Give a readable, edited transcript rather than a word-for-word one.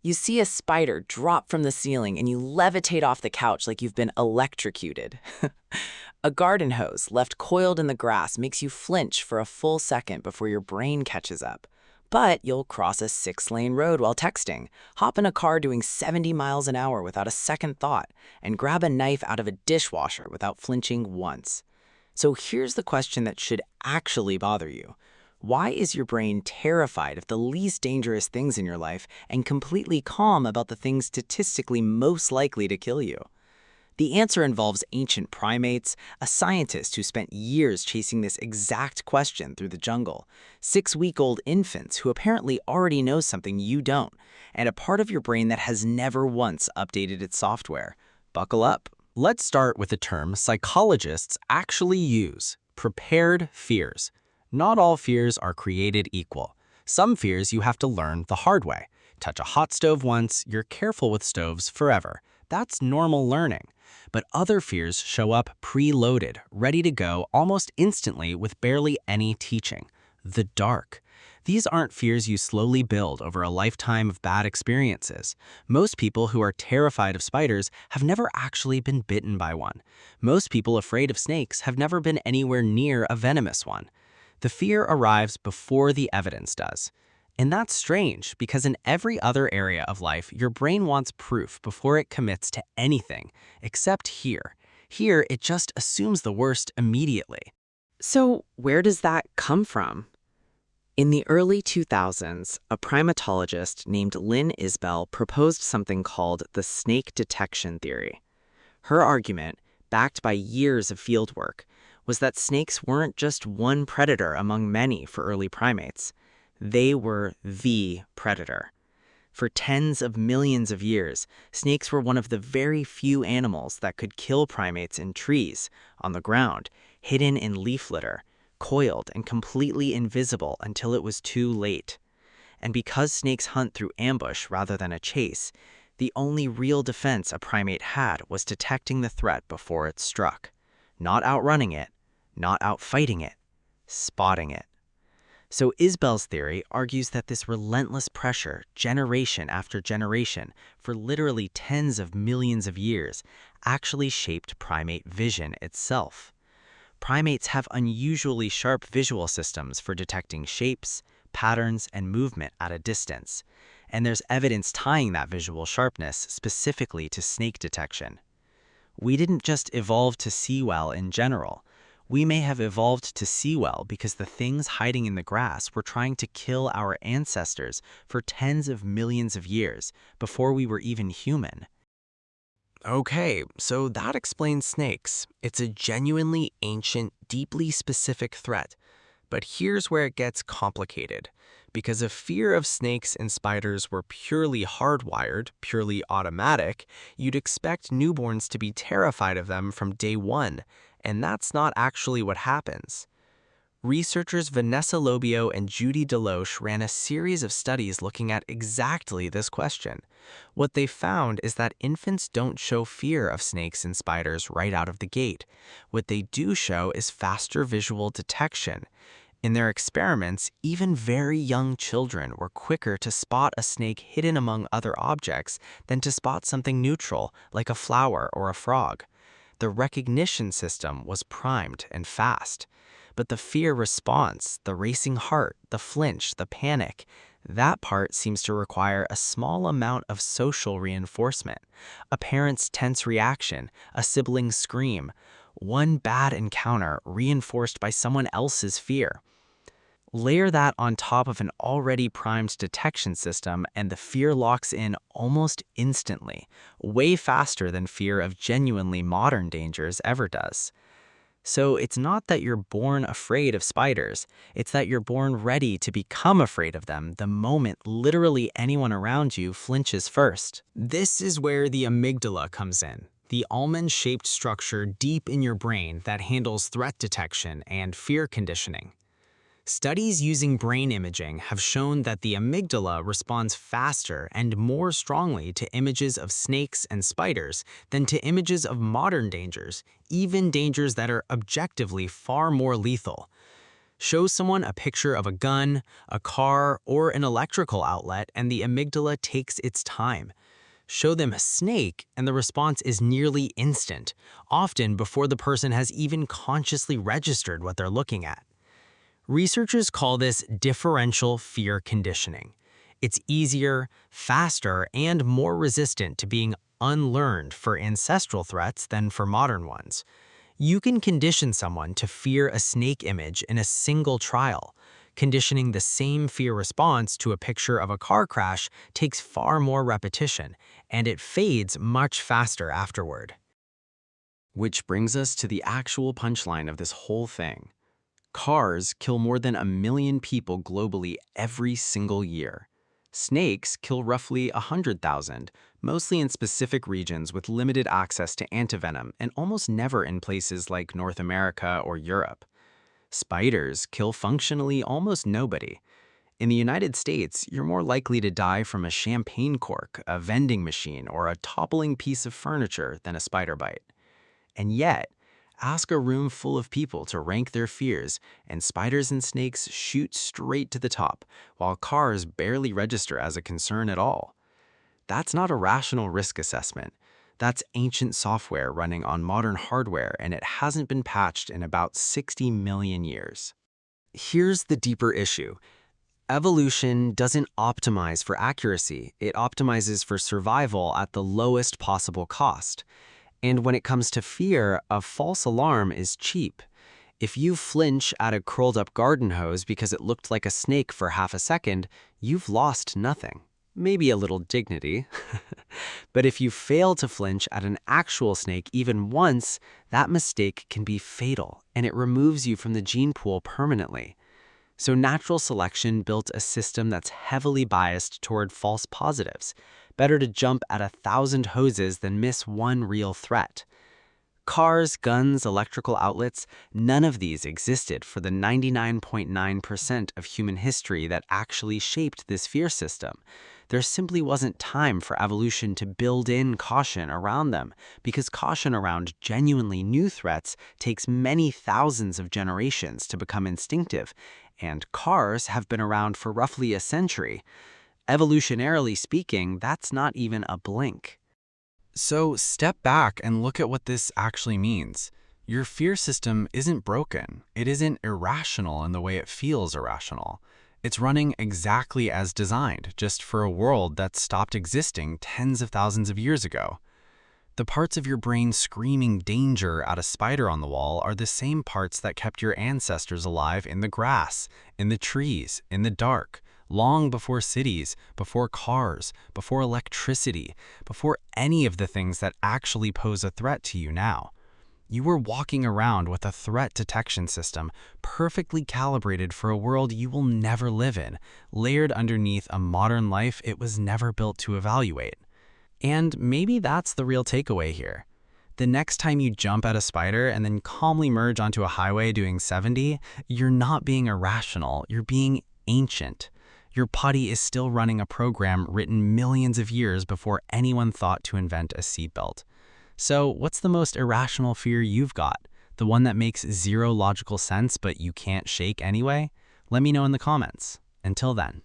You see a spider drop from the ceiling and you levitate off the couch like you've been electrocuted. A garden hose left coiled in the grass makes you flinch for a full second before your brain catches up. But you'll cross a 6-lane road while texting, hop in a car doing 70 miles an hour without a second thought, and grab a knife out of a dishwasher without flinching once. So here's the question that should actually bother you. Why is your brain terrified of the least dangerous things in your life and completely calm about the things statistically most likely to kill you? The answer involves ancient primates, a scientist who spent years chasing this exact question through the jungle, 6-week-old infants who apparently already know something you don't, and a part of your brain that has never once updated its software. Buckle up. Let's start with a term psychologists actually use: prepared fears. Not all fears are created equal. Some fears you have to learn the hard way. Touch a hot stove once, you're careful with stoves forever. That's normal learning. But other fears show up preloaded, ready to go almost instantly with barely any teaching. The dark. These aren't fears you slowly build over a lifetime of bad experiences. Most people who are terrified of spiders have never actually been bitten by one. Most people afraid of snakes have never been anywhere near a venomous one. The fear arrives before the evidence does. And that's strange because in every other area of life, your brain wants proof before it commits to anything, except here. Here, it just assumes the worst immediately. So where does that come from? In the early 2000s, a primatologist named Lynn Isbell proposed something called the snake detection theory. Her argument, backed by years of fieldwork, was that snakes weren't just one predator among many for early primates. They were the predator. For tens of millions of years, snakes were one of the very few animals that could kill primates in trees, on the ground, hidden in leaf litter, coiled and completely invisible until it was too late. And because snakes hunt through ambush rather than a chase, the only real defense a primate had was detecting the threat before it struck. Not outrunning it, not outfighting it, spotting it. So Isbell's theory argues that this relentless pressure, generation after generation, for literally tens of millions of years, actually shaped primate vision itself. Primates have unusually sharp visual systems for detecting shapes, patterns, and movement at a distance, and there's evidence tying that visual sharpness specifically to snake detection. We didn't just evolve to see well in general. We may have evolved to see well because the things hiding in the grass were trying to kill our ancestors for tens of millions of years before we were even human. Okay, so that explains snakes. It's a genuinely ancient, deeply specific threat. But here's where it gets complicated. Because if fear of snakes and spiders were purely hardwired, purely automatic, you'd expect newborns to be terrified of them from day one, and that's not actually what happens. Researchers Vanessa Lobio and Judy Deloche ran a series of studies looking at exactly this question. What they found is that infants don't show fear of snakes and spiders right out of the gate. What they do show is faster visual detection. In their experiments, even very young children were quicker to spot a snake hidden among other objects than to spot something neutral, like a flower or a frog. The recognition system was primed and fast. But the fear response, the racing heart, the flinch, the panic, that part seems to require a small amount of social reinforcement. A parent's tense reaction, a sibling's scream, one bad encounter reinforced by someone else's fear. Layer that on top of an already primed detection system and the fear locks in almost instantly, way faster than fear of genuinely modern dangers ever does. So it's not that you're born afraid of spiders, it's that you're born ready to become afraid of them the moment literally anyone around you flinches first. This is where the amygdala comes in, the almond-shaped structure deep in your brain that handles threat detection and fear conditioning. Studies using brain imaging have shown that the amygdala responds faster and more strongly to images of snakes and spiders than to images of modern dangers, even dangers that are objectively far more lethal. Show someone a picture of a gun, a car, or an electrical outlet, and the amygdala takes its time. Show them a snake, and the response is nearly instant, often before the person has even consciously registered what they're looking at. Researchers call this differential fear conditioning. It's easier, faster, and more resistant to being unlearned for ancestral threats than for modern ones. You can condition someone to fear a snake image in a single trial. Conditioning the same fear response to a picture of a car crash takes far more repetition, and it fades much faster afterward. Which brings us to the actual punchline of this whole thing. Cars kill more than 1 million people globally every single year. Snakes kill roughly 100,000, mostly in specific regions with limited access to antivenom and almost never in places like North America or Europe. Spiders kill functionally almost nobody. In the United States, you're more likely to die from a champagne cork, a vending machine, or a toppling piece of furniture than a spider bite. And yet, ask a room full of people to rank their fears, and spiders and snakes shoot straight to the top, while cars barely register as a concern at all. That's not a rational risk assessment. That's ancient software running on modern hardware, and it hasn't been patched in about 60 million years. Here's the deeper issue. Evolution doesn't optimize for accuracy. It optimizes for survival at the lowest possible cost. And when it comes to fear, a false alarm is cheap. If you flinch at a curled up garden hose because it looked like a snake for half a second, you've lost nothing. Maybe a little dignity. But if you fail to flinch at an actual snake even once, that mistake can be fatal, and it removes you from the gene pool permanently. So natural selection built a system that's heavily biased toward false positives. Better to jump at 1,000 hoses than miss one real threat. Cars, guns, electrical outlets, none of these existed for the 99.9% of human history that actually shaped this fear system. There simply wasn't time for evolution to build in caution around them, because caution around genuinely new threats takes many thousands of generations to become instinctive, and cars have been around for roughly a century. Evolutionarily speaking, that's not even a blink. So step back and look at what this actually means. Your fear system isn't broken. It isn't irrational in the way it feels irrational. It's running exactly as designed, just for a world that stopped existing tens of thousands of years ago. The parts of your brain screaming danger at a spider on the wall are the same parts that kept your ancestors alive in the grass, in the trees, in the dark, long before cities, before cars, before electricity, before any of the things that actually pose a threat to you now. You were walking around with a threat detection system perfectly calibrated for a world you will never live in, layered underneath a modern life it was never built to evaluate. And maybe that's the real takeaway here. The next time you jump at a spider and then calmly merge onto a highway doing 70, you're not being irrational, you're being ancient. Your body is still running a program written millions of years before anyone thought to invent a seatbelt. So what's the most irrational fear you've got? The one that makes zero logical sense but you can't shake anyway? Let me know in the comments. Until then.